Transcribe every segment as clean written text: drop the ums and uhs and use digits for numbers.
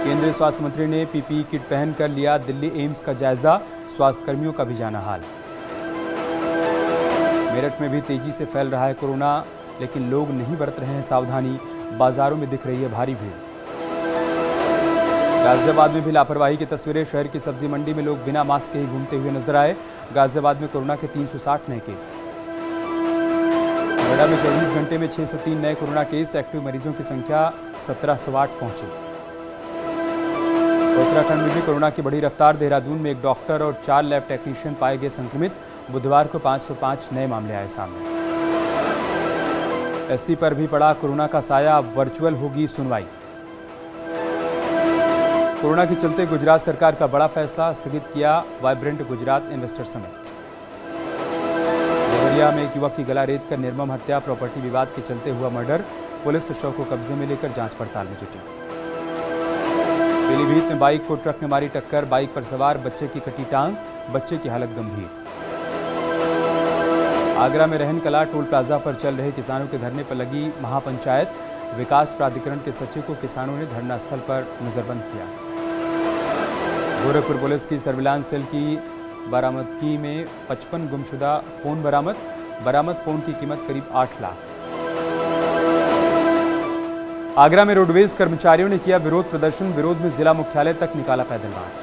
केंद्रीय स्वास्थ्य मंत्री ने पीपीई किट पहनकर लिया दिल्ली एम्स का जायजा, स्वास्थ्य कर्मियों का भी जाना हाल। मेरठ में भी तेजी से फैल रहा है कोरोना, लेकिन लोग नहीं बरत रहे हैं सावधानी, बाजारों में दिख रही है भारी भीड़। गाजियाबाद में भी लापरवाही की तस्वीरें, शहर की सब्जी मंडी में लोग बिना मास्क के ही घूमते हुए नजर आए। गाजियाबाद में कोरोना के 360 नए केस। नोएडा में 24 घंटे में 603 नए कोरोना केस, एक्टिव मरीजों की संख्या 1708 पहुंची। उत्तराखंड में भी कोरोना की बढ़ी रफ्तार, देहरादून में एक डॉक्टर और 4 लैब टेक्नीशियन पाए गए संक्रमित। बुधवार को 505 नए मामले आए सामने। एससी पर भी पड़ा कोरोना का साया, अब वर्चुअल होगी सुनवाई। कोरोना के चलते गुजरात सरकार का बड़ा फैसला, स्थगित किया vibrant Gujarat investor summit. Deoria में एक युवक की गला रेत कर निर्मम हत्या, प्रॉपर्टी विवाद के चलते हुआ मर्डर, पुलिस शव को कब्जे में लेकर जांच पड़ताल में जुटी। पीलीभीत में बाइक को ट्रक ने मारी टक्कर, बाइक पर सवार बच्चे की कटी टांग, बच्चे की हालत गंभीर। आगरा में रहन कला टोल प्लाजा पर चल रहे किसानों के धरने पर लगी महापंचायत, विकास प्राधिकरण के सचिव को किसानों ने धरना स्थल पर नजरबंद किया। गोरखपुर पुलिस की सर्विलांस सेल की बरामदगी में 55 गुमशुदा फोन बरामद फोन की कीमत करीब 8 लाख। आगरा में रोडवेज कर्मचारियों ने किया विरोध प्रदर्शन, विरोध में जिला मुख्यालय तक निकाला पैदल मार्च।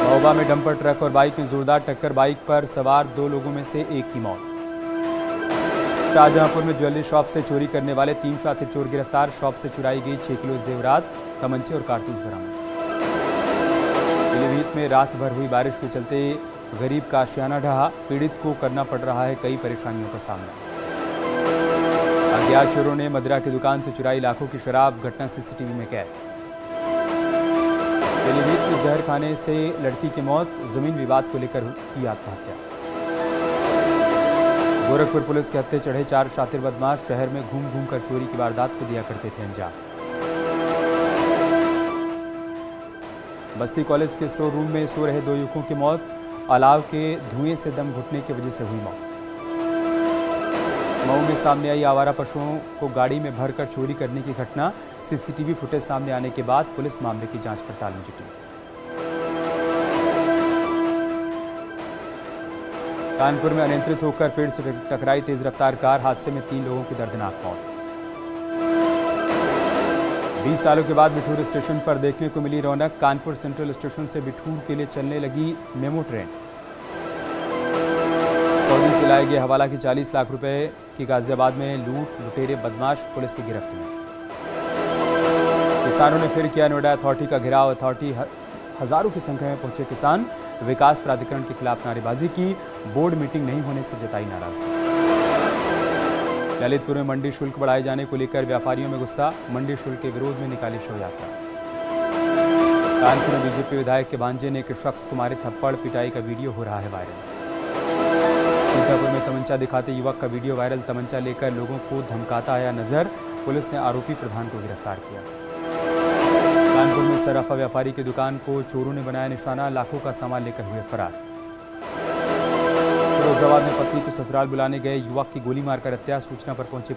महोबा में डंपर ट्रक और बाइक में जोरदार टक्कर, बाइक पर सवार 2 लोगों में से एक की मौत। शाहजहांपुर में ज्वेलरी शॉप से चोरी करने वाले 3 शातिर चोर गिरफ्तार, शॉप से चुराई गई 6 किलो जेवरात, तमंचे और कारतूस बरामद। पीलीभीत में रात भर हुई बारिश के चलते गरीब का आशियाना ढहा, पीड़ित को करना पड़ रहा है कई परेशानियों का सामना। अज्ञात चोरों ने मदिरा की दुकान से चुराई लाखों की शराब, घटना सीसीटीवी में कैद। पीलीभीत में जहर खाने से लड़की की मौत, जमीन विवाद को लेकर की आत्महत्या। गोरखपुर पुलिस के हत्थे चढ़े 4 शातिर बदमाश, शहर में घूम घूम कर चोरी की वारदात को दिया करते थे अंजाम। बस्ती कॉलेज के स्टोर रूम में सो रहे 2 युवकों की मौत, अलाव के धुएं से दम घुटने की वजह से हुई मौत। मऊ में सामने आई आवारा पशुओं को गाड़ी में भरकर चोरी करने की घटना, सीसीटीवी फुटेज सामने आने के बाद पुलिस मामले की जांच पड़ताल में जुटी। कानपुर में अनियंत्रित होकर पेड़ से टकराई तेज रफ्तार कार, हादसे में 3 लोगों की दर्दनाक मौत। 20 सालों के बाद बिठूर स्टेशन पर देखने को मिली रौनक, कानपुर सेंट्रल स्टेशन से बिठूर के लिए चलने लगी मेमो ट्रेन। सऊदी से लाए गए हवाला की 40 लाख रुपए की गाजियाबाद में लूट, लुटेरे बदमाश पुलिस की गिरफ्त में। किसानों ने फिर किया नोएडा अथॉरिटी का घेराव, अथॉरिटी हजारों की संख्या में पहुंचे किसान, विकास प्राधिकरण के खिलाफ नारेबाजी की, बोर्ड मीटिंग नहीं होने से जताई नाराजगी। ललितपुर में मंडी शुल्क बढ़ाए जाने को लेकर व्यापारियों में गुस्सा, मंडी शुल्क के विरोध में निकाली शव यात्रा। कानपुर में बीजेपी विधायक के भांजे ने एक शख्स को मारे थप्पड़, पिटाई का वीडियो हो रहा है वायरल। सीतापुर में तमंचा दिखाते युवक का वीडियो वायरल, तमंचा लेकर लोगों को धमकाता आया नजर, पुलिस ने आरोपी प्रधान को गिरफ्तार किया। कानपुर में सराफा व्यापारी की दुकान को चोरों ने बनाया निशाना, लाखों का सामान लेकर हुए फरार। फिरोजाबाद में पत्नी को ससुराल बुलाने गए युवक की गोली मारकर हत्या, सूचना पर पहुंचे।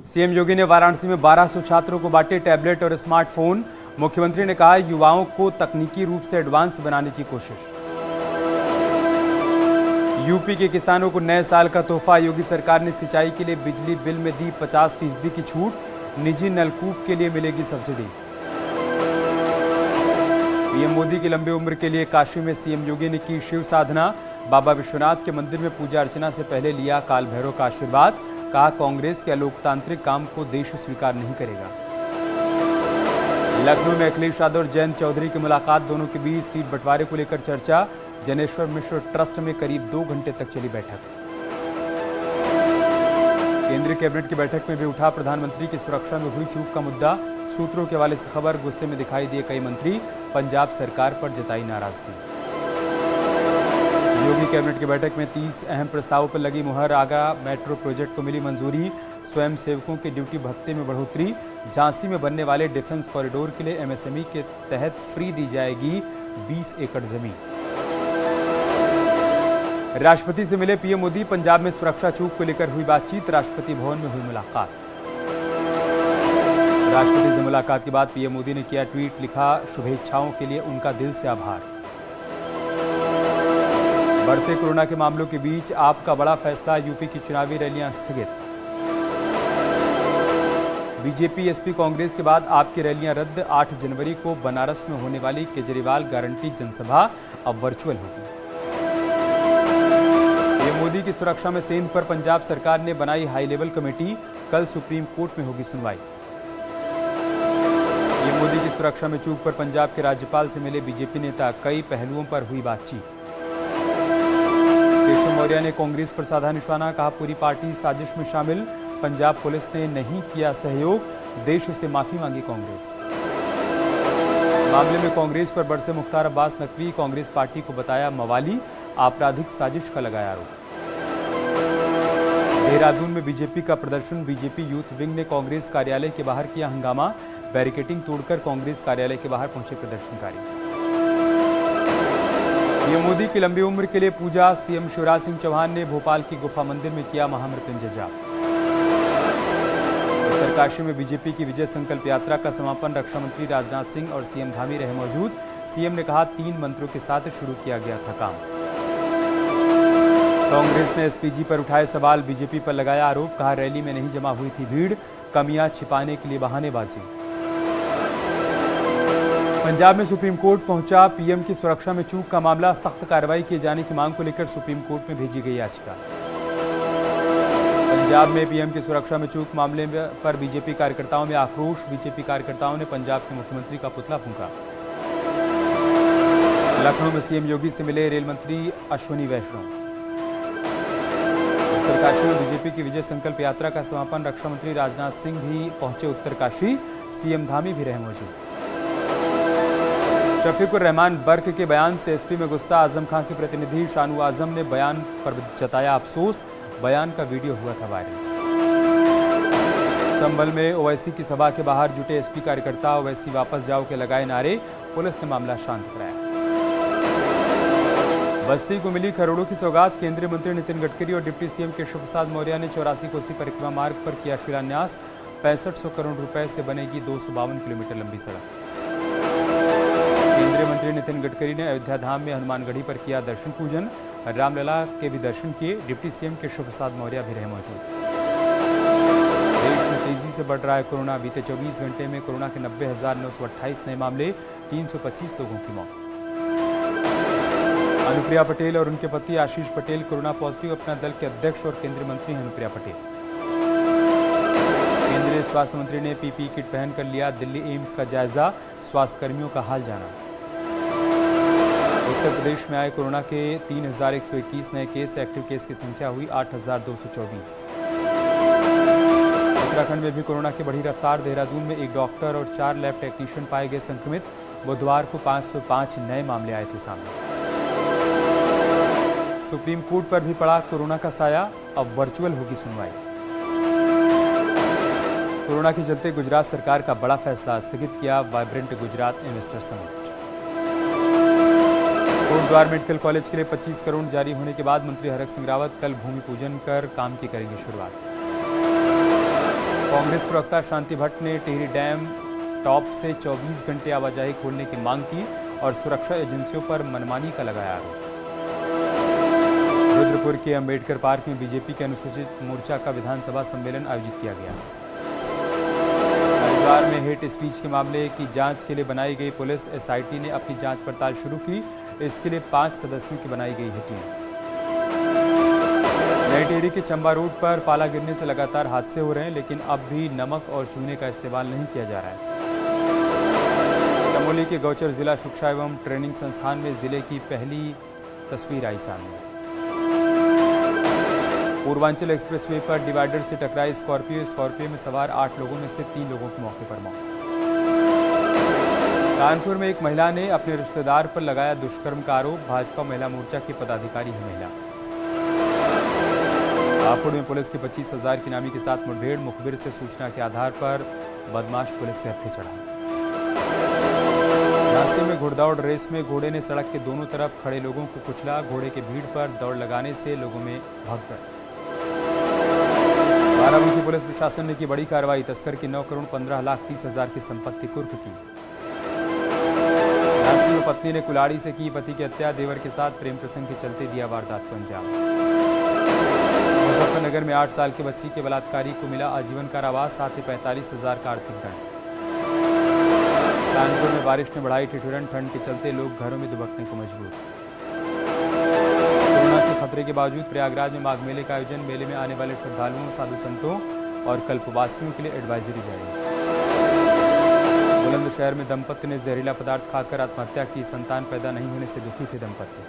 सीएम योगी ने वाराणसी में 1200 छात्रों को बांटे टैबलेट और स्मार्टफोन, मुख्यमंत्री ने कहा युवाओं को तकनीकी रूप से एडवांस बनाने की कोशिश। यूपी के किसानों को नए साल का तोहफा, योगी सरकार ने सिंचाई के लिए बिजली बिल में दी 50% की छूट, निजी नलकूप के लिए मिलेगी सब्सिडी। पीएम मोदी की लंबी उम्र के लिए काशी में सीएम योगी ने की शिव साधना, बाबा विश्वनाथ के मंदिर में पूजा अर्चना से पहले लिया काल भैरव का आशीर्वाद, कहा कांग्रेस के अलोकतांत्रिक काम को देश स्वीकार नहीं करेगा। लखनऊ में अखिलेश यादव और जयंत चौधरी की मुलाकात, दोनों के बीच सीट बंटवारे को लेकर चर्चा, जनेश्वर मिश्र ट्रस्ट में करीब 2 घंटे तक चली बैठक। केंद्रीय कैबिनेट की बैठक में भी उठा प्रधानमंत्री की सुरक्षा में हुई चूक का मुद्दा, सूत्रों के हवाले से खबर, गुस्से में दिखाई दिए कई मंत्री, पंजाब सरकार पर जताई नाराजगी। योगी कैबिनेट की बैठक में 30 अहम प्रस्तावों पर लगी मुहर, आगरा मेट्रो प्रोजेक्ट को मिली मंजूरी, स्वयं सेवकों की ड्यूटी भत्ते में बढ़ोतरी, झांसी में बनने वाले डिफेंस कॉरिडोर के लिए एमएसएमई के तहत फ्री दी जाएगी 20 एकड़ जमीन। राष्ट्रपति से मिले पीएम मोदी, पंजाब में सुरक्षा चूक को लेकर हुई बातचीत, राष्ट्रपति भवन में हुई मुलाकात। राष्ट्रपति से मुलाकात के बाद पीएम मोदी ने किया ट्वीट, लिखा शुभेच्छाओं के लिए उनका दिल से आभार। बढ़ते कोरोना के मामलों के बीच आपका बड़ा फैसला, यूपी की चुनावी रैलियां स्थगित। बीजेपी एसपी कांग्रेस के बाद आपकी रैलियां रद्द, 8 जनवरी को बनारस में होने वाली केजरीवाल गारंटी जनसभा अब वर्चुअल होगी। पीएम मोदी की सुरक्षा में सेंध पर पंजाब सरकार ने बनाई हाई लेवल कमेटी, कल सुप्रीम कोर्ट में होगी सुनवाई। पीएम मोदी की सुरक्षा में चूक पर पंजाब के राज्यपाल से मिले बीजेपी नेता, कई पहलुओं पर हुई बातचीत। केशव मौर्य ने कांग्रेस पर साधा निशाना, कहा पूरी पार्टी साजिश में शामिल, पंजाब पुलिस ने नहीं किया सहयोग, देश से माफी मांगी कांग्रेस। मामले में कांग्रेस पर बरसे मुख्तार अब्बास नकवी, कांग्रेस पार्टी को बताया मवाली, आपराधिक साजिश का लगाया आरोप। देहरादून में बीजेपी का प्रदर्शन, बीजेपी यूथ विंग ने कांग्रेस कार्यालय के बाहर किया हंगामा, बैरिकेडिंग तोड़कर कांग्रेस कार्यालय के बाहर पहुंचे प्रदर्शनकारी। पीएम मोदी की लंबी उम्र के लिए पूजा, सीएम शिवराज सिंह चौहान ने भोपाल की गुफा मंदिर में किया महामृत्युंजय जाप। उत्तरकाशी में बीजेपी की विजय संकल्प यात्रा का समापन, रक्षा मंत्री राजनाथ सिंह और सीएम धामी रहे मौजूद। सीएम ने कहा 3 मंत्रों के साथ शुरू किया गया था काम। कांग्रेस ने एसपीजी पर उठाए सवाल, बीजेपी पर लगाया आरोप, कहा रैली में नहीं जमा हुई थी भीड़, कमियां छिपाने के लिए बहानेबाजी। पंजाब में सुप्रीम कोर्ट पहुंचा पीएम की सुरक्षा में चूक का मामला, सख्त कार्रवाई किए जाने की मांग को लेकर सुप्रीम कोर्ट में भेजी गई याचिका। पंजाब में पीएम की सुरक्षा में चूक मामले पर बीजेपी कार्यकर्ताओं में आक्रोश, बीजेपी कार्यकर्ताओं ने पंजाब के मुख्यमंत्री का पुतला फूंका। लखनऊ में सीएम योगी से मिले रेल मंत्री अश्विनी वैष्णव। उत्तरकाशी में बीजेपी की विजय संकल्प यात्रा का समापन, रक्षा मंत्री राजनाथ सिंह भी पहुंचे उत्तरकाशी, सीएम धामी भी रहे मौजूद। शफीकुर रहमान बर्क के बयान से एसपी में गुस्सा, आजम खां के प्रतिनिधि शानू आजम ने बयान पर जताया अफसोस, बयान का वीडियो हुआ था वायरल। संभल में ओवैसी की सभा के बाहर जुटे एसपी कार्यकर्ता, ओवैसी वापस जाओ के लगाए नारे, पुलिस ने मामला शांत कराया। बस्ती को मिली करोड़ों की सौगात, केंद्रीय मंत्री नितिन गडकरी और डिप्टी सीएम केशव प्रसाद मौर्य ने 84 कोसी परिक्रमा मार्ग पर किया शिलान्यास, 6500 करोड़ रुपए से बनेगी 252 किलोमीटर लंबी सड़क। केंद्रीय मंत्री नितिन गडकरी ने अयोध्या धाम में हनुमानगढ़ी पर किया दर्शन पूजन, रामलला के भी दर्शन किए, डिप्टी सीएम केशव प्रसाद मौर्य भी रहे मौजूद। देश में तेजी से बढ़ रहा है कोरोना, बीते 24 घंटे में कोरोना के 90,928 नए मामले, 325 लोगों की मौत। अनुप्रिया पटेल और उनके पति आशीष पटेल कोरोना पॉजिटिव, अपना दल के अध्यक्ष और केंद्रीय मंत्री अनुप्रिया पटेल। केंद्रीय स्वास्थ्य मंत्री ने पीपीई किट पहनकर लिया दिल्ली एम्स का जायजा, स्वास्थ्य कर्मियों का हाल जाना। उत्तर प्रदेश में आए कोरोना के 3,121 नए केस, एक्टिव केस की संख्या हुई 8,224। उत्तराखंड में भी कोरोना की बढ़ी रफ्तार, देहरादून में एक डॉक्टर और 4 लैब टेक्नीशियन पाए गए संक्रमित, बुधवार को 505 नए मामले आए थे सामने। सुप्रीम कोर्ट पर भी पड़ा कोरोना का साया, अब वर्चुअल होगी सुनवाई। कोरोना के चलते गुजरात सरकार का बड़ा फैसला, स्थगित किया vibrant Gujarat investor summit. Kotdwar medical college के लिए 25 करोड़ जारी होने के बाद मंत्री हरक सिंह रावत कल भूमि पूजन कर काम की करेंगे शुरुआत। कांग्रेस प्रवक्ता शांति भट्ट ने टिहरी डैम टॉप से 24 घंटे आवाजाही खोलने की मांग की और सुरक्षा एजेंसियों पर मनमानी का लगाया आरोप। रुद्रपुर के अंबेडकर पार्क में बीजेपी के अनुसूचित मोर्चा का विधानसभा सम्मेलन आयोजित किया गया। हरिद्वार में हेट स्पीच के मामले की जांच के लिए बनाई गई पुलिस एसआईटी ने अपनी जांच पड़ताल शुरू की, इसके लिए 5 सदस्यों की बनाई गई है टीम। नई टिहरी के चंबा रोड पर पाला गिरने से लगातार हादसे हो रहे हैं, लेकिन अब भी नमक और चूने का इस्तेमाल नहीं किया जा रहा है। चमोली के गौचर जिला शिक्षा एवं ट्रेनिंग संस्थान में जिले की पहली तस्वीर आई सामने। पूर्वांचल एक्सप्रेसवे पर डिवाइडर से टकराई स्कॉर्पियो में सवार 8 लोगों में से 3 लोगों की मौके पर मौत। कानपुर में एक महिला ने अपने रिश्तेदार पर लगाया दुष्कर्म का आरोप, भाजपा महिला मोर्चा की पदाधिकारी है महिला। हापुड़ में पुलिस की 25,000 की इनामी के साथ मुठभेड़, मुखबिर से सूचना के आधार पर बदमाश पुलिस के हत्थे चढ़ा। झांसी में घुड़दौड़ रेस में घोड़े ने सड़क के दोनों तरफ खड़े लोगों को कुचला। घोड़े के भीड़ पर दौड़ लगाने से लोगों में भगदड़। बाराबंकी पुलिस प्रशासन ने की बड़ी कार्रवाई। तस्कर की 9,15,30,000 की संपत्ति कुर्क की। झांसी में पत्नी ने कुल्हाड़ी से की पति की हत्या। देवर के साथ प्रेम प्रसंग के चलते दिया वारदात को अंजाम। मुजफ्फरनगर में 8 साल की बच्ची के बलात्कारी को मिला आजीवन कारावास, साथ ही 45,000 का आर्थिक दंड। कानपुर में बारिश ने बढ़ाई ठिठुरन। ठंड के चलते लोग घरों में दुबकने को मजबूर। कोरोना के खतरे के बावजूद प्रयागराज में माघ मेले का आयोजन। मेले में आने वाले श्रद्धालुओं, साधु संतों और कल्पवासियों के लिए एडवाइजरी जारी। बुलंदशहर में दंपत्ति ने जहरीला पदार्थ खाकर आत्महत्या की। संतान पैदा नहीं होने से दुखी थे दंपत्ति।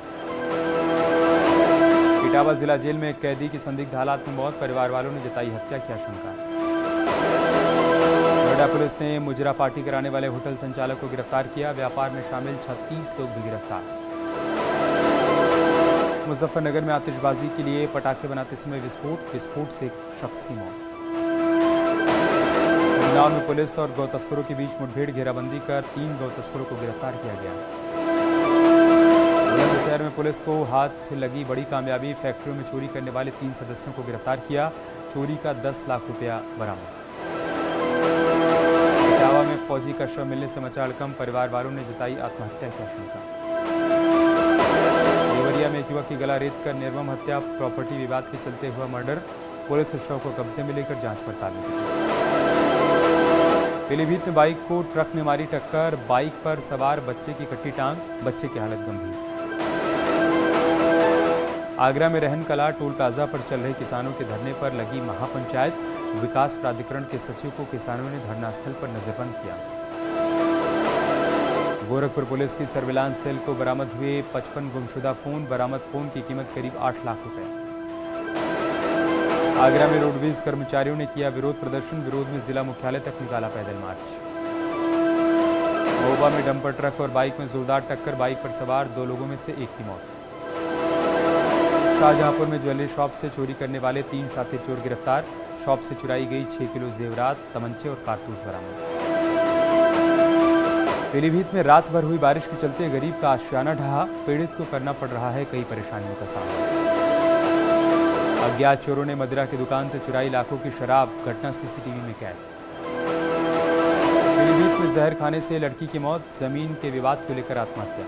इटावा जिला जेल में एक कैदी की संदिग्ध हालात में मौत। परिवार वालों ने जताई हत्या की आशंका। नोएडा पुलिस ने मुजरा पार्टी कराने वाले होटल संचालक को गिरफ्तार किया। व्यापार में शामिल 36 लोग भी गिरफ्तार। मुजफ्फरनगर में आतिशबाजी के लिए पटाखे बनाते समय विस्फोट से एक शख्स की मौत। उन्नाव में पुलिस और गौ तस्करों के बीच मुठभेड़। घेराबंदी कर 3 गौ तस्करों को गिरफ्तार किया गया। बुलंदशहर में पुलिस को हाथ लगी बड़ी कामयाबी। फैक्ट्रियों में चोरी करने वाले 3 सदस्यों को गिरफ्तार किया। चोरी का 10 लाख रुपया बरामद। इटावा में फौजी का शव मिलने से मचा हड़कंप। परिवार वालों ने जताई आत्महत्या की आशंका। देवरिया में एक युवक की गला रेत कर निर्मम हत्या। प्रॉपर्टी विवाद के चलते हुआ मर्डर। पुलिस शव को कब्जे में लेकर जांच पड़ताल में जुटी। पीलीभीत में बाइक को ट्रक ने मारी टक्कर। बाइक पर सवार बच्चे की कटी टांग। बच्चे की हालत गंभीर। आगरा में रहन कला टोल प्लाजा पर चल रहे किसानों के धरने पर लगी महापंचायत। विकास प्राधिकरण के सचिव को किसानों ने धरना स्थल पर नजरबंद किया। गोरखपुर पुलिस की सर्विलांस सेल को बरामद हुए 55 गुमशुदा फोन। बरामद फोन की कीमत करीब 8 लाख रुपए। आगरा में रोडवेज कर्मचारियों ने किया विरोध प्रदर्शन। विरोध में जिला मुख्यालय तक निकाला पैदल मार्च। महोबा में डंपर ट्रक और बाइक में जोरदार टक्कर। बाइक पर सवार 2 लोगों में से एक की मौत। शाहजहांपुर में ज्वेलरी शॉप से चोरी करने वाले 3 शातिर चोर गिरफ्तार। शॉप से चुराई गई 6 किलो जेवरात, तमंचे और कारतूस बरामद। पीलीभीत में रात भर हुई बारिश के चलते गरीब का आशियाना ढहा। पीड़ित को करना पड़ रहा है कई परेशानियों का सामना। अज्ञात चोरों ने मदिरा की दुकान से चुराई लाखों की शराब। घटना सीसीटीवी में कैद। पीलीभीत में जहर खाने से लड़की की मौत। जमीन के विवाद को लेकर आत्महत्या।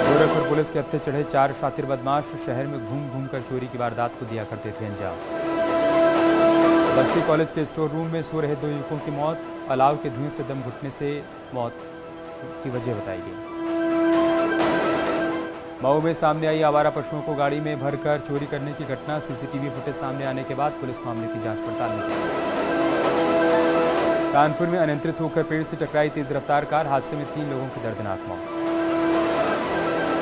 गोरखपुर पुलिस के हत्थे चढ़े 4 शातिर बदमाश। शहर में घूम घूम कर चोरी की वारदात को दिया करते थे अंजाम। बस्ती कॉलेज के स्टोर रूम में सो रहे 2 युवकों की मौत। अलाव के धुएं से दम घुटने से मौत की वजह बताई गई। मऊ में सामने आई आवारा पशुओं को गाड़ी में भरकर चोरी करने की घटना। सीसीटीवी फुटेज सामने आने के बाद पुलिस मामले की जांच पड़ताल में जुटी। कानपुर में अनियंत्रित होकर पेड़ से टकराई तेज रफ्तार कार। हादसे में 3 लोगों की दर्दनाक मौत।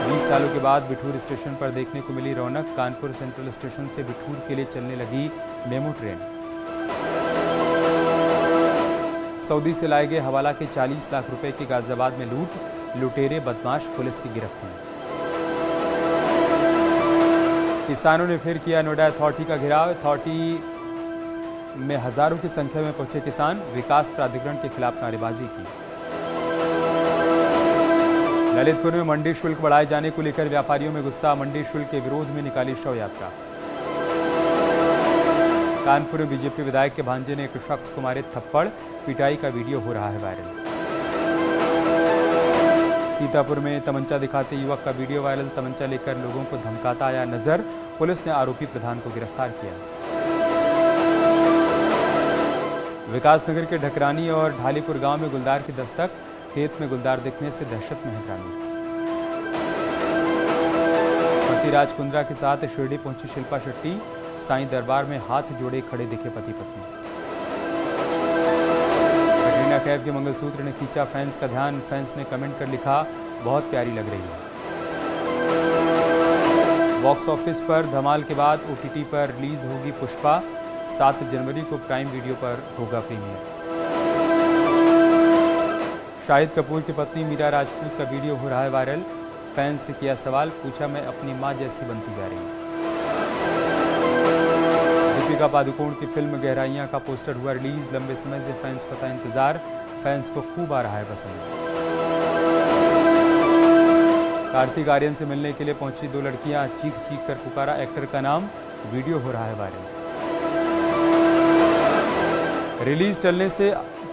20 सालों के बाद बिठूर स्टेशन पर देखने को मिली रौनक। कानपुर सेंट्रल स्टेशन से बिठूर के लिए चलने लगी मेमो ट्रेन। सऊदी से लाए गए हवाला के 40 लाख रुपए की गाजियाबाद में लूट। लुटेरे बदमाश पुलिस की गिरफ्त में। किसानों ने फिर किया नोएडा अथॉरिटी का घेराव। अथॉरिटी में हजारों की संख्या में पहुंचे किसान। विकास प्राधिकरण के खिलाफ नारेबाजी की। ललितपुर में मंडी शुल्क बढ़ाए जाने को लेकर व्यापारियों में गुस्सा। मंडी शुल्क के विरोध में निकाली शव यात्रा। कानपुर में बीजेपी विधायक के भांजे ने एक शख्स को मारे थप्पड़। पिटाई का वीडियो हो रहा है वायरल। सीतापुर में तमंचा दिखाते युवक का वीडियो वायरल। तमंचा लेकर लोगों को धमकाता आया नजर। पुलिस ने आरोपी प्रधान को गिरफ्तार किया। विकासनगर के ढकरानी और ढालीपुर गांव में गुलदार की दस्तक। खेत में गुलदार दिखने से दहशत में है ग्रामीण। पति राज कुंद्रा के साथ शिरडी पहुंची शिल्पा शेट्टी। साईं दरबार में हाथ जोड़े खड़े दिखे पति पत्नी। कटरीना कैफ के मंगलसूत्र ने खींचा फैंस का ध्यान। फैंस ने कमेंट कर लिखा, बहुत प्यारी लग रही है। बॉक्स ऑफिस पर धमाल के बाद OTT पर रिलीज होगी पुष्पा। 7 जनवरी को प्राइम वीडियो पर होगा प्रीमियर। शाहिद कपूर की पत्नी मीरा राजपूत का वीडियो हो रहा है वायरल। फैंस से किया सवाल, पूछा मैं अपनी मां जैसी बनती जा रही हूं। दीपिका पादुकोण की फिल्म गहराइयां का पोस्टर हुआ रिलीज। लंबे समय से फैंस को था इंतजार। फैंस को खूब आ रहा है पसंद। कार्तिक आर्यन से मिलने के लिए पहुंची दो लड़कियां, चीख चीख कर पुकारा एक्टर का नाम, वीडियो हो रहा है वायरल। रिलीज टलने से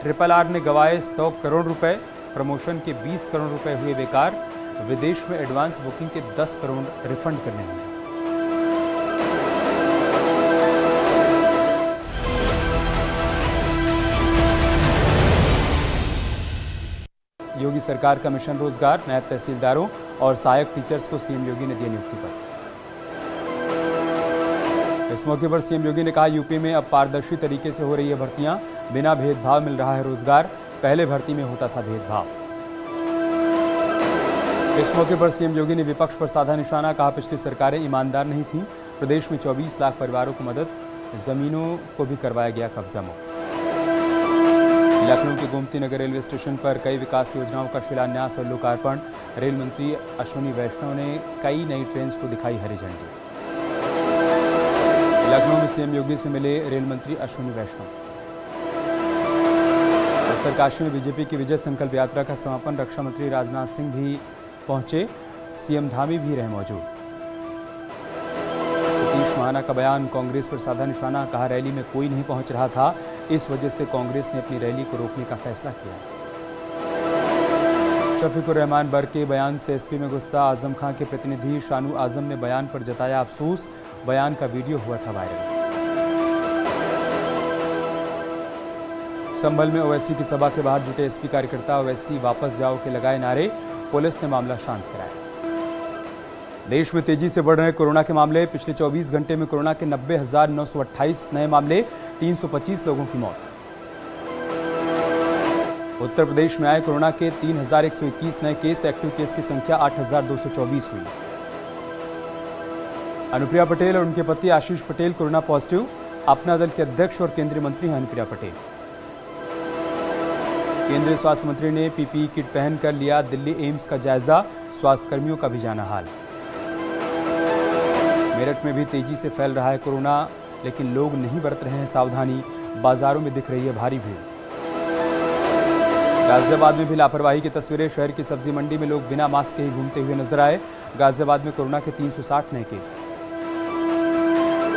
RRR ने गंवाए 100 करोड़ रुपए, प्रमोशन के 20 करोड़ रुपए हुए बेकार, विदेश में एडवांस बुकिंग के 10 करोड़ रिफंड करने होंगे। योगी सरकार का मिशन रोजगार, नायब तहसीलदारों और सहायक टीचर्स को सीएम योगी ने दिया नियुक्ति पत्र। इस मौके पर सीएम योगी ने कहा, यूपी में अब पारदर्शी तरीके से हो रही है भर्तियां, बिना भेदभाव मिल रहा है रोजगार, पहले भर्ती में होता था भेदभाव। इस मौके पर सीएम योगी ने विपक्ष पर साधा निशाना, कहा पिछली सरकारें ईमानदार नहीं थीं, प्रदेश में 24 लाख परिवारों को मदद, जमीनों को भी करवाया गया कब्जा मुक्त। लखनऊ के गोमती नगर रेलवे स्टेशन पर कई विकास योजनाओं का शिलान्यास और लोकार्पण, रेल मंत्री अश्विनी वैष्णव ने कई नई ट्रेन को दिखाई हरी झंडी। लखनऊ में सीएम योगी से मिले रेल मंत्री अश्विनी वैष्णव। उत्तरकाशी में बीजेपी की विजय संकल्प यात्रा का समापन, रक्षा मंत्री राजनाथ सिंह भी पहुंचे, सीएम धामी भी रहे मौजूद। सतीश महाना का बयान, कांग्रेस पर साधा निशाना, कहा रैली में कोई नहीं पहुंच रहा था, इस वजह से कांग्रेस ने अपनी रैली को रोकने का फैसला किया। शफीकुर रहमान बर के बयान से एसपी में गुस्सा, आजम खां के प्रतिनिधि शानू आजम ने बयान पर जताया अफसोस, बयान का वीडियो हुआ था वायरल। संभल में ओवैसी की सभा के बाहर जुटे एसपी कार्यकर्ता, ओवैसी वापस जाओ के लगाए नारे, पुलिस ने मामला शांत कराया। देश में तेजी से बढ़ रहे कोरोना के मामले, पिछले 24 घंटे में कोरोना के 90,928 नए मामले, 325 लोगों की मौत। उत्तर प्रदेश में आए कोरोना के 3,121 नए केस, एक्टिव केस की संख्या 8,224 हुई। अनुप्रिया पटेल और उनके पति आशीष पटेल कोरोना पॉजिटिव, अपना दल के अध्यक्ष और केंद्रीय मंत्री हैं अनुप्रिया पटेल। केंद्रीय स्वास्थ्य मंत्री ने पीपीई किट पहनकर लिया दिल्ली एम्स का जायजा, स्वास्थ्य कर्मियों का भी जाना हाल। मेरठ में भी तेजी से फैल रहा है कोरोना, लेकिन लोग नहीं बरत रहे हैं सावधानी, बाजारों में दिख रही है भारी भीड़। गाजियाबाद में भी लापरवाही की तस्वीरें, शहर की सब्जी मंडी में लोग बिना मास्क के ही घूमते हुए नजर आए। गाजियाबाद में कोरोना के 360 नए केस।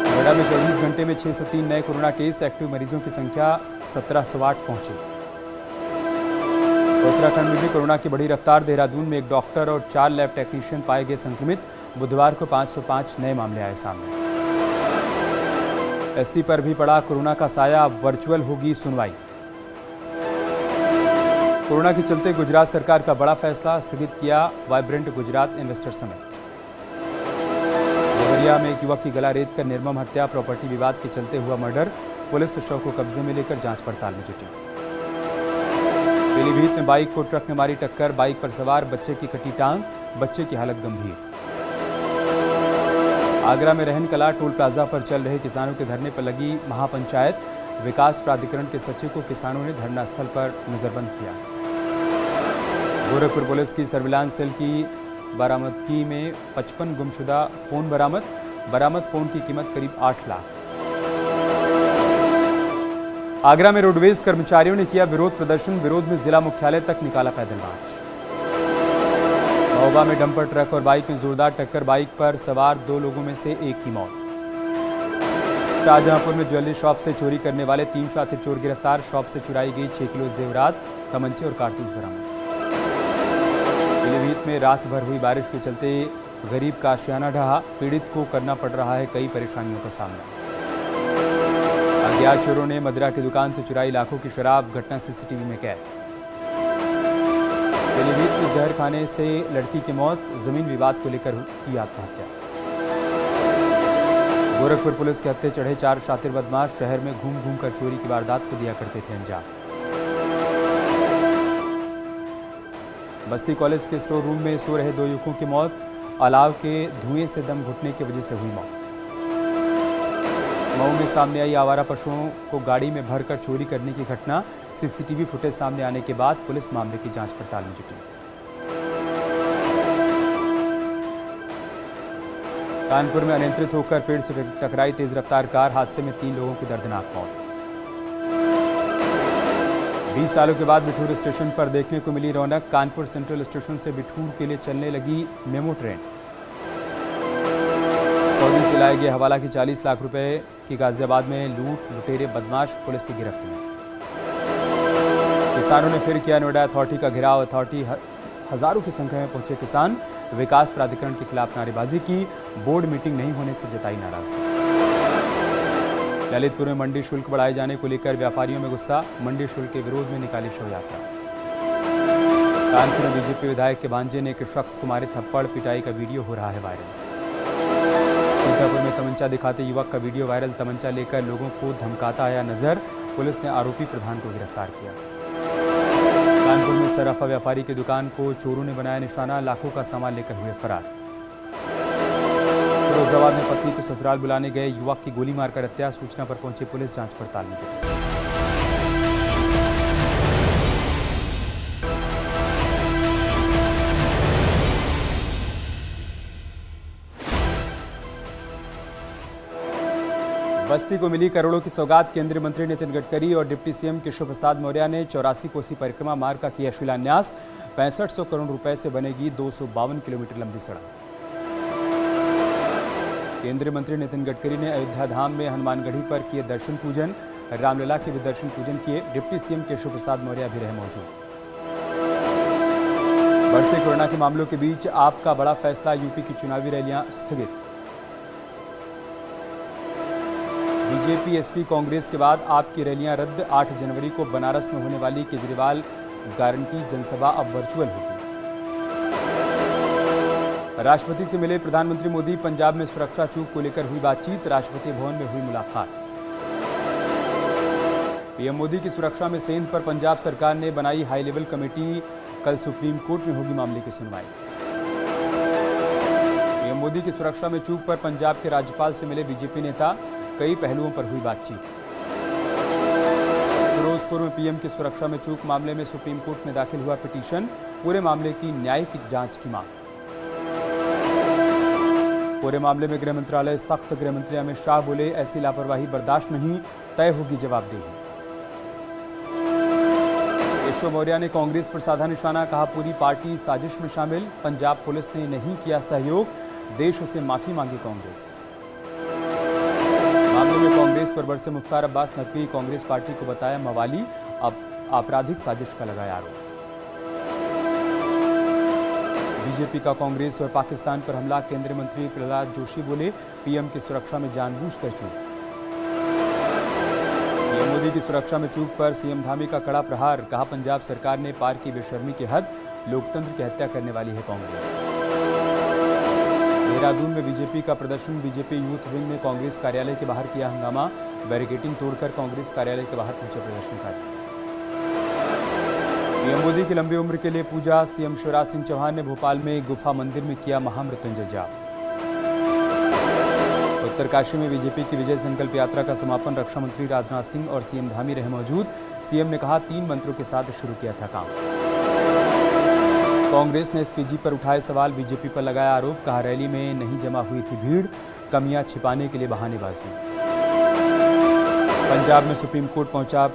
नोएडा में 24 घंटे में 603 नए कोरोना केस, एक्टिव मरीजों की संख्या 1708 पहुंची। उत्तराखंड में भी कोरोना की बड़ी रफ्तार, देहरादून में एक डॉक्टर और 4 लैब टेक्नीशियन पाए गए संक्रमित, बुधवार को 505 नए मामले आए सामने। एससी पर भी पड़ा कोरोना का साया, अब वर्चुअल होगी सुनवाई। कोरोना के चलते गुजरात सरकार का बड़ा फैसला, स्थगित किया vibrant Gujarat investor summit. Deoria में एक युवक की गला रेत कर निर्मम हत्या, प्रॉपर्टी विवाद के चलते हुआ मर्डर, पुलिस शव को कब्जे में लेकर जांच पड़ताल में जुटी। पीलीभीत में बाइक को ट्रक ने मारी टक्कर, बाइक पर सवार बच्चे की कटी टांग, बच्चे की हालत गंभीर। आगरा में रहन कला टोल प्लाजा पर चल रहे किसानों के धरने पर लगी महापंचायत, विकास प्राधिकरण के सचिव को किसानों ने धरना स्थल पर नजरबंद किया। गोरखपुर पुलिस की सर्विलांस सेल की बरामदगी में 55 गुमशुदा फोन बरामद फोन की कीमत करीब 8 लाख। आगरा में रोडवेज कर्मचारियों ने किया विरोध प्रदर्शन, विरोध में जिला मुख्यालय तक निकाला पैदल मार्च। महोबा में डंपर ट्रक और बाइक में जोरदार टक्कर, बाइक पर सवार 2 लोगों में से एक की मौत। शाहजहांपुर में ज्वेलरी शॉप से चोरी करने वाले 3 शातिर चोर गिरफ्तार, शॉप से चुराई गई 6 किलो जेवरात, तमंचे और कारतूस बरामद। पीलीभीत में रात भर हुई बारिश के चलते गरीब का आशियाना ढहा, पीड़ित को करना पड़ रहा है कई परेशानियों का सामना। अज्ञात चोरों ने मदिरा की दुकान से चुराई लाखों की शराब, घटना सीसीटीवी में कैद। पीलीभीत में जहर खाने से लड़की की मौत, जमीन विवाद को लेकर की आत्महत्या। गोरखपुर पुलिस के हत्थे चढ़े 4 शातिर बदमाश, शहर में घूम घूम कर चोरी की वारदात को दिया करते थे अंजाम। बस्ती कॉलेज के स्टोर रूम में सो रहे 2 युवकों की मौत, अलाव के धुएं से दम घुटने की वजह से हुई मौत। मऊ में सामने आई आवारा पशुओं को गाड़ी में भरकर चोरी करने की घटना, सीसीटीवी फुटेज सामने आने के बाद पुलिस मामले की जांच पड़ताल में जुटी। कानपुर में अनियंत्रित होकर पेड़ से टकराई तेज रफ्तार कार, हादसे में 3 लोगों की दर्दनाक मौत। 20 सालों के बाद बिठूर स्टेशन पर देखने को मिली रौनक। कानपुर सेंट्रल स्टेशन से बिठूर के लिए चलने लगी मेमो ट्रेन। सऊदी से लाए गए हवाला की 40 लाख रुपए की गाजियाबाद में लूट, लुटेरे बदमाश पुलिस की गिरफ्त में। किसानों ने फिर किया नोएडा अथॉरिटी का घेराव। अथॉरिटी हजारों की संख्या में पहुंचे किसान। विकास प्राधिकरण के खिलाफ नारेबाजी की। बोर्ड मीटिंग नहीं होने से जताई नाराजगी। ललितपुर में मंडी शुल्क बढ़ाए जाने को लेकर व्यापारियों में गुस्सा। मंडी शुल्क के विरोध में निकाली शव यात्रा। कानपुर में बीजेपी विधायक के भांजे ने एक शख्स को मारे थप्पड़, पिटाई का वीडियो हो रहा है वायरल। सीतापुर में तमंचा दिखाते युवक का वीडियो वायरल। तमंचा लेकर लोगों को धमकाता आया नजर। पुलिस ने आरोपी प्रधान को गिरफ्तार किया। कानपुर में सराफा व्यापारी की दुकान को चोरों ने बनाया निशाना। लाखों का सामान लेकर हुए फरार। फिरोजाबाद में पत्नी को ससुराल बुलाने गए युवक की गोली मारकर हत्या। सूचना पर पहुंची पुलिस जांच पड़ताल में जुटी। बस्ती को मिली करोड़ों की सौगात। केंद्रीय मंत्री नितिन गडकरी और डिप्टी सीएम केशव प्रसाद मौर्य ने 84 कोसी परिक्रमा मार्ग का किया शिलान्यास। 6500 करोड़ रुपए से बनेगी 252 किलोमीटर लंबी सड़क। केंद्रीय मंत्री नितिन गडकरी ने अयोध्या धाम में हनुमानगढ़ी पर किए दर्शन पूजन। रामलला के भी दर्शन पूजन किए। डिप्टी सीएम केशव प्रसाद मौर्य भी रहे मौजूद। बढ़ते कोरोना के मामलों के बीच आपका बड़ा फैसला। यूपी की चुनावी रैलियां स्थगित। बीजेपी एसपी कांग्रेस के बाद आपकी रैलियां रद्द। 8 जनवरी को बनारस में होने वाली केजरीवाल गारंटी जनसभा अब वर्चुअल होगी। राष्ट्रपति से मिले प्रधानमंत्री मोदी। पंजाब में सुरक्षा चूक को लेकर हुई बातचीत। राष्ट्रपति भवन में हुई मुलाकात। पीएम मोदी की सुरक्षा में सेंध पर पंजाब सरकार ने बनाई हाई लेवल कमेटी। कल सुप्रीम कोर्ट में होगी मामले की सुनवाई। पीएम मोदी की सुरक्षा में चूक पर पंजाब के राज्यपाल से मिले बीजेपी नेता। कई पहलुओं पर हुई बातचीत। फिरोजपुर में पीएम की सुरक्षा में चूक मामले में सुप्रीम कोर्ट में दाखिल हुआ पिटीशन। पूरे मामले की न्यायिक जांच की मांग। पूरे मामले में गृह मंत्रालय सख्त। गृह मंत्री अमित शाह बोले ऐसी लापरवाही बर्दाश्त नहीं, तय होगी जवाबदेही। केशव मौर्य ने कांग्रेस पर साधा निशाना। कहा पूरी पार्टी साजिश में शामिल। पंजाब पुलिस ने नहीं किया सहयोग। देश से माफी मांगी कांग्रेस। मामले में कांग्रेस पर बरसे मुख्तार अब्बास नकवी। कांग्रेस पार्टी को बताया मवाली। अब आपराधिक साजिश का लगाया आरोप। बीजेपी का कांग्रेस और पाकिस्तान पर हमला। केंद्रीय मंत्री प्रहलाद जोशी बोले पीएम की सुरक्षा में जानबूझकर चूक। पीएम मोदी की सुरक्षा में चूक पर सीएम धामी का कड़ा प्रहार। कहा पंजाब सरकार ने पार की बेशर्मी की हद। लोकतंत्र की हत्या करने वाली है कांग्रेस। देहरादून में बीजेपी का प्रदर्शन। बीजेपी यूथ विंग ने कांग्रेस कार्यालय के बाहर किया हंगामा। बैरिकेडिंग तोड़कर कांग्रेस कार्यालय के बाहर पहुंचे प्रदर्शनकारी। पीएम मोदी की लंबी उम्र के लिए पूजा। सीएम शिवराज सिंह चौहान ने भोपाल में गुफा मंदिर में किया महामृत्युंजय जाप। उत्तरकाशी में बीजेपी की विजय संकल्प यात्रा का समापन। रक्षा मंत्री राजनाथ सिंह और सीएम धामी रहे मौजूद। सीएम ने कहा 3 मंत्रों के साथ शुरू किया था काम। कांग्रेस ने एसपीजी पर उठाए सवाल। बीजेपी पर लगाया आरोप। कहा रैली में नहीं जमा हुई थी भीड़। कमियां छिपाने के लिए बहानेबाजी। पंजाब में सुप्रीम कोर्ट पहुंचा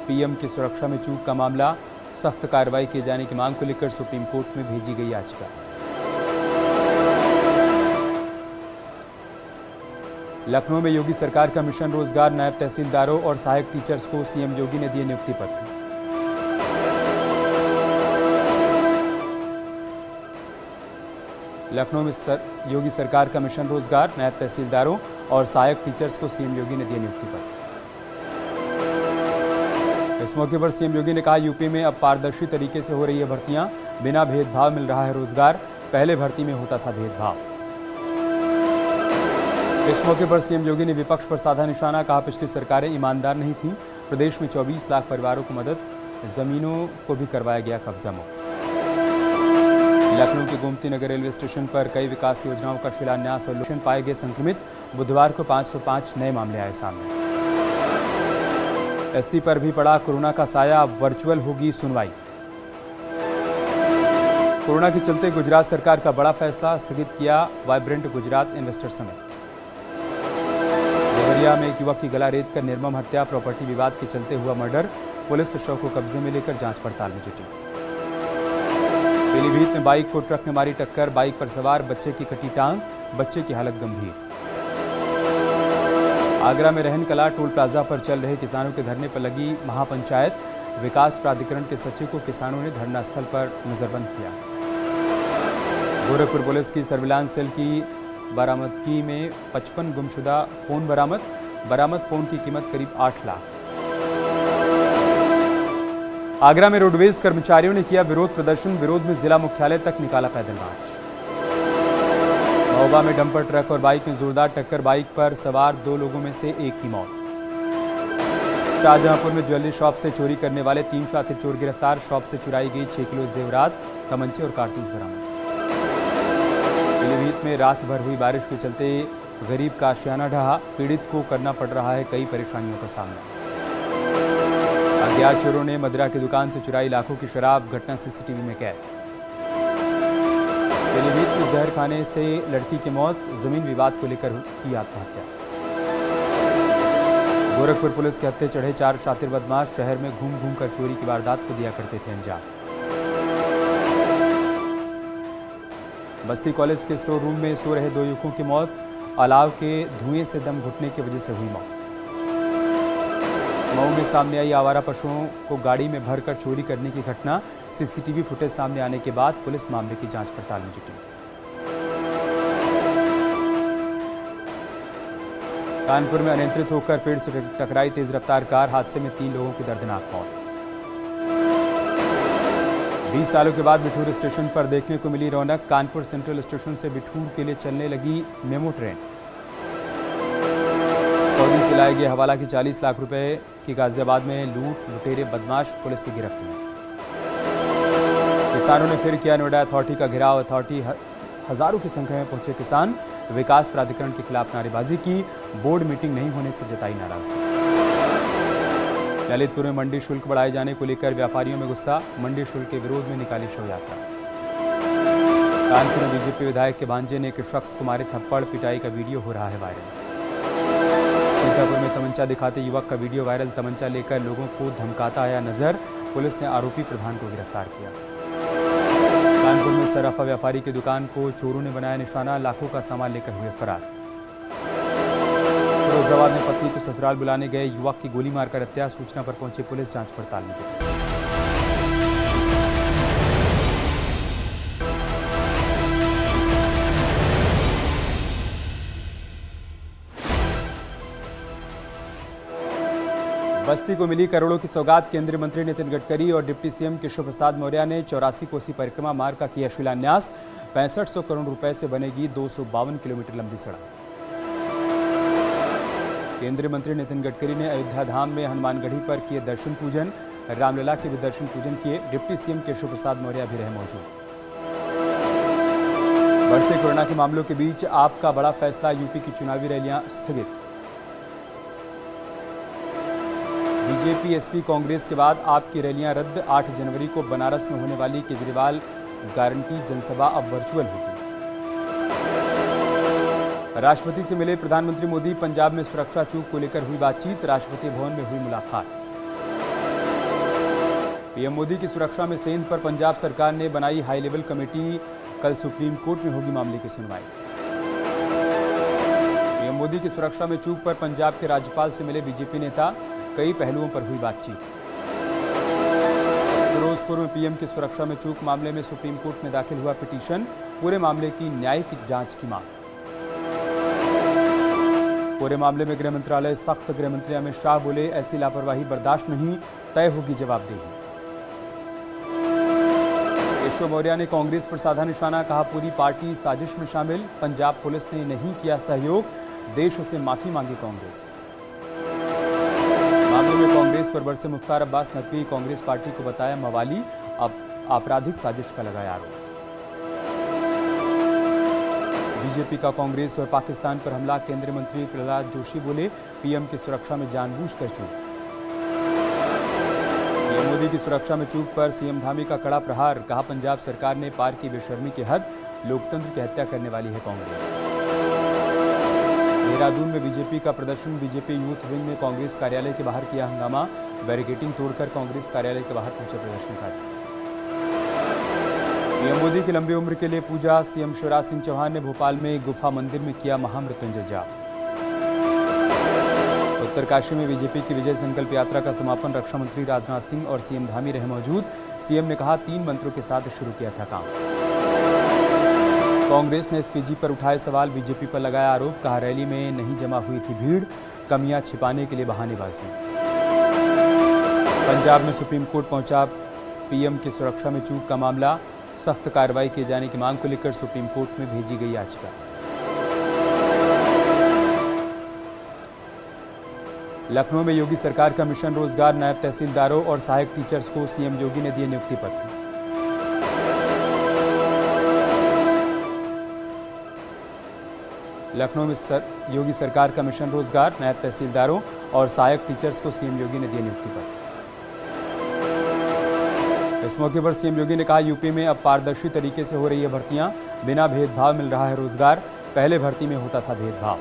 पीएम की सुरक्षा में चूक का मामला। सख्त कार्रवाई किए जाने की मांग को लेकर सुप्रीम कोर्ट में भेजी गई याचिका। लखनऊ में योगी सरकार का मिशन रोजगार। नायब तहसीलदारों और सहायक टीचर्स को सीएम योगी ने दिए नियुक्ति पत्र। लखनऊ में योगी सरकार का मिशन रोजगार। नायब तहसीलदारों और सहायक टीचर्स को सीएम योगी ने दिए नियुक्ति पत्र। इस मौके पर सीएम योगी ने कहा यूपी में अब पारदर्शी तरीके से हो रही है भर्तियां। बिना भेदभाव मिल रहा है रोजगार। पहले भर्ती में होता था भेदभाव। इस मौके पर सीएम योगी ने विपक्ष पर साधा निशाना। कहा पिछली सरकारें ईमानदार नहीं थीं। प्रदेश में 24 लाख परिवारों को मदद। जमीनों को भी करवाया गया कब्जा मुक्त। लखनऊ के गोमती नगर रेलवे स्टेशन पर कई विकास योजनाओं का शिलान्यास और लोकेशन पाए गए संक्रमित। बुधवार को 505 नए मामले आए सामने। एससी पर भी पड़ा कोरोना का साया। अब वर्चुअल होगी सुनवाई। कोरोना के चलते गुजरात सरकार का बड़ा फैसला। स्थगित किया vibrant Gujarat investor summit. Deoria में एक युवक की गला रेत कर निर्मम हत्या। प्रॉपर्टी विवाद के चलते हुआ मर्डर। पुलिस शव को कब्जे में लेकर जांच पड़ताल में जुटी। पीलीभीत में बाइक को ट्रक ने मारी टक्कर, बाइक पर सवार बच्चे की कटी टांग, बच्चे की हालत गंभीर। आगरा में रहन कला टोल प्लाजा पर चल रहे किसानों के धरने पर लगी महापंचायत, विकास प्राधिकरण के सचिव को किसानों ने धरना स्थल पर नजरबंद किया। गोरखपुर पुलिस की सर्विलांस सेल की बरामदगी में 55 गुमशुदा फोन बरामद फोन की कीमत करीब 8 लाख। आगरा में रोडवेज कर्मचारियों ने किया विरोध प्रदर्शन, विरोध में जिला मुख्यालय तक निकाला पैदल मार्च। महोबा में डंपर ट्रक और बाइक में जोरदार टक्कर, बाइक पर सवार 2 लोगों में से एक की मौत। शाहजहांपुर में ज्वेलरी शॉप से चोरी करने वाले 3 शातिर चोर गिरफ्तार, शॉप से चुराई गई 6 किलो जेवरात, तमंचे और कारतूस बरामद। पीलीभीत में रात भर हुई बारिश के चलते गरीब का आशियाना ढहा, पीड़ित को करना पड़ रहा है कई परेशानियों का सामना। अज्ञात चोरों ने मदिरा की दुकान से चुराई लाखों की शराब, घटना सीसीटीवी में कैद। पीलीभीत में जहर खाने से लड़की की मौत, जमीन विवाद को लेकर की आत्महत्या। गोरखपुर पुलिस के हत्थे चढ़े 4 शातिर बदमाश, शहर में घूम घूम कर चोरी की वारदात को दिया करते थे अंजाम। बस्ती कॉलेज के स्टोर रूम में सो रहे 2 युवकों की मौत, अलाव के धुएं से दम घुटने की वजह से हुई मौत। मऊ में सामने आई आवारा पशुओं को गाड़ी में भरकर चोरी करने की घटना, सीसीटीवी फुटेज सामने आने के बाद पुलिस मामले की जांच पड़ताल में जुटी। कानपुर में अनियंत्रित होकर पेड़ से टकराई तेज रफ्तार कार, हादसे में 3 लोगों की दर्दनाक मौत। 20 सालों के बाद बिठूर स्टेशन पर देखने को मिली रौनक, कानपुर सेंट्रल स्टेशन से बिठूर के लिए चलने लगी मेमो ट्रेन। सऊदी से लाए गए हवाला की 40 लाख रुपए की गाजियाबाद में लुटेरे बदमाश पुलिस की गिरफ्त में। किसानों ने फिर किया नोएडा अथॉरिटी का घेराव, अथॉरिटी हजारों की संख्या में पहुंचे किसान, विकास प्राधिकरण के खिलाफ नारेबाजी की, बोर्ड मीटिंग नहीं होने से जताई नाराजगी। ललितपुर में मंडी शुल्क बढ़ाए जाने को लेकर व्यापारियों में गुस्सा, मंडी शुल्क के विरोध में निकाली शव यात्रा। कानपुर में बीजेपी विधायक के भांजे ने एक शख्स को मारे थप्पड़, पिटाई का वीडियो हो रहा है वायरल। सीतापुर में तमंचा दिखाते युवक का वीडियो वायरल, तमंचा लेकर लोगों को धमकाता आया नजर, पुलिस ने आरोपी प्रधान को गिरफ्तार किया। कानपुर में सराफा व्यापारी की दुकान को चोरों ने बनाया निशाना, लाखों का सामान लेकर हुए फरार। फिरोजाबाद में पत्नी को ससुराल बुलाने गए युवक की गोली मारकर हत्या, सूचना पर पहुंची पुलिस जांच पड़ताल में जुटी। बस्ती को मिली करोड़ों की सौगात, केंद्रीय मंत्री नितिन गडकरी और डिप्टी सीएम केशव प्रसाद मौर्य ने 84 कोसी परिक्रमा मार्ग का किया शिलान्यास, 6500 करोड़ रुपए से बनेगी 252 किलोमीटर लंबी सड़क। केंद्रीय मंत्री नितिन गडकरी ने अयोध्या धाम में हनुमानगढ़ी पर किए दर्शन पूजन, रामलला के भी दर्शन पूजन किए, डिप्टी सीएम केशव प्रसाद मौर्य भी रहे मौजूद। बढ़ते कोरोना के मामलों के बीच आपका बड़ा फैसला, यूपी की चुनावी रैलियां स्थगित। बीजेपी एसपी कांग्रेस के बाद आपकी रैलियां रद्द, 8 जनवरी को बनारस में होने वाली केजरीवाल गारंटी जनसभा अब वर्चुअल होगी। राष्ट्रपति से मिले प्रधानमंत्री मोदी, पंजाब में सुरक्षा चूक को लेकर हुई बातचीत, राष्ट्रपति भवन में हुई मुलाकात। पीएम मोदी की सुरक्षा में सेंध पर पंजाब सरकार ने बनाई हाई लेवल कमेटी, कल सुप्रीम कोर्ट में होगी मामले की सुनवाई। पीएम मोदी की सुरक्षा में चूक पर पंजाब के राज्यपाल से मिले बीजेपी नेता, कई पहलुओं पर हुई बातचीत। फिरोजपुर में पीएम की सुरक्षा में चूक मामले में सुप्रीम कोर्ट में दाखिल हुआ पिटीशन, पूरे मामले की न्यायिक जांच की मांग। पूरे मामले में गृह मंत्रालय सख्त, गृह मंत्री अमित शाह बोले ऐसी लापरवाही बर्दाश्त नहीं, तय होगी जवाबदेही। केशव मौर्य ने कांग्रेस पर साधा निशाना, कहा पूरी पार्टी साजिश में शामिल, पंजाब पुलिस ने नहीं किया सहयोग, देश से माफी मांगी कांग्रेस। मामले में कांग्रेस पर बरसे मुख्तार अब्बास नकवी, कांग्रेस पार्टी को बताया मवाली, अब आपराधिक साजिश का लगाया आरोप। बीजेपी का कांग्रेस और पाकिस्तान पर हमला, केंद्रीय मंत्री प्रहलाद जोशी बोले पीएम की सुरक्षा में जानबूझकर चूक। पीएम मोदी की सुरक्षा में चूक पर सीएम धामी का कड़ा प्रहार, कहा पंजाब सरकार ने पार की बेशर्मी की हद, लोकतंत्र की हत्या करने वाली है कांग्रेस। देहरादून में बीजेपी का प्रदर्शन, बीजेपी यूथ विंग ने कांग्रेस कार्यालय के बाहर किया हंगामा, बैरिकेडिंग तोड़कर कांग्रेस कार्यालय के बाहर पहुंचे प्रदर्शनकारी। पीएम मोदी की लंबी उम्र के लिए पूजा। सीएम शिवराज सिंह चौहान ने भोपाल में गुफा मंदिर में किया महामृत्युंजय जाप। उत्तरकाशी में बीजेपी की विजय संकल्प यात्रा का समापन। रक्षा मंत्री राजनाथ सिंह और सीएम धामी रहे मौजूद। सीएम ने कहा 3 मंत्रों के साथ शुरू किया था काम। कांग्रेस ने एसपीजी पर उठाए सवाल। बीजेपी पर लगाया आरोप। कहा रैली में नहीं जमा हुई थी भीड़, कमियां छिपाने के लिए बहानेबाजी। पंजाब में सुप्रीम कोर्ट पहुंचा पीएम की सुरक्षा में चूक का मामला। सख्त कार्रवाई किए जाने की मांग को लेकर सुप्रीम कोर्ट में भेजी गई याचिका। लखनऊ में योगी सरकार का मिशन रोजगार। नायब तहसीलदारों और सहायक टीचर्स को सीएम योगी ने दिए नियुक्ति पत्र। लखनऊ में योगी सरकार का मिशन रोजगार। नायब तहसीलदारों और सहायक टीचर्स को सीएम योगी ने दिए नियुक्ति पत्र। इस मौके पर सीएम योगी ने कहा यूपी में अब पारदर्शी तरीके से हो रही है भर्तियां। बिना भेदभाव मिल रहा है रोजगार। पहले भर्ती में होता था भेदभाव।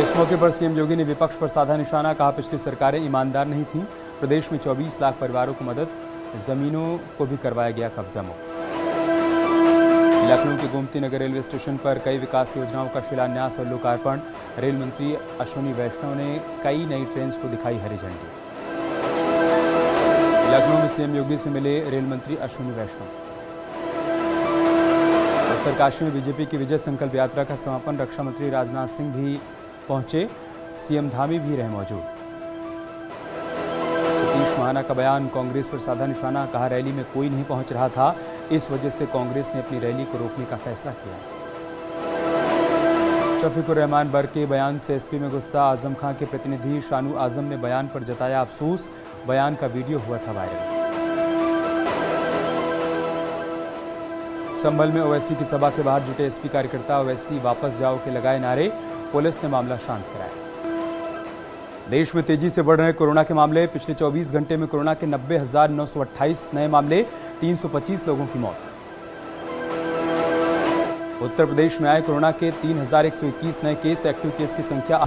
इस मौके पर सीएम योगी ने विपक्ष पर साधा निशाना। कहा पिछली सरकारें ईमानदार नहीं थीं। प्रदेश में 24 लाख परिवारों को मदद। जमीनों को भी करवाया गया कब्जा मुक्त। लखनऊ के गोमती नगर रेलवे स्टेशन पर कई विकास योजनाओं का शिलान्यास और लोकार्पण। रेल मंत्री अश्विनी वैष्णव ने कई नई ट्रेन को दिखाई हरी झंडी। लखनऊ में सीएम योगी से मिले रेल मंत्री अश्विनी वैष्णव। उत्तरकाशी में बीजेपी की विजय संकल्प यात्रा का समापन। रक्षा मंत्री राजनाथ सिंह भी पहुंचे। सीएम धामी भी रहे मौजूद। सतीश महाना का बयान। कांग्रेस पर साधा निशाना। कहा रैली में कोई नहीं पहुंच रहा था, इस वजह से कांग्रेस ने अपनी रैली को रोकने का फैसला किया। शफीकुर रहमान बर के बयान से एसपी में गुस्सा। आजम खां के प्रतिनिधि शानू आजम ने बयान पर जताया अफसोस। बयान का वीडियो हुआ था वायरल। संभल में ओवैसी की सभा के बाहर जुटे एसपी कार्यकर्ता। ओवैसी वापस जाओ के लगाए नारे। पुलिस ने मामला शांत कराया। देश में तेजी से बढ़ रहे कोरोना के मामले। पिछले 24 घंटे में कोरोना के 90,928 नए मामले। 325 लोगों की मौत। उत्तर प्रदेश में आए कोरोना के 3,121 नए केस। एक्टिव केस की संख्या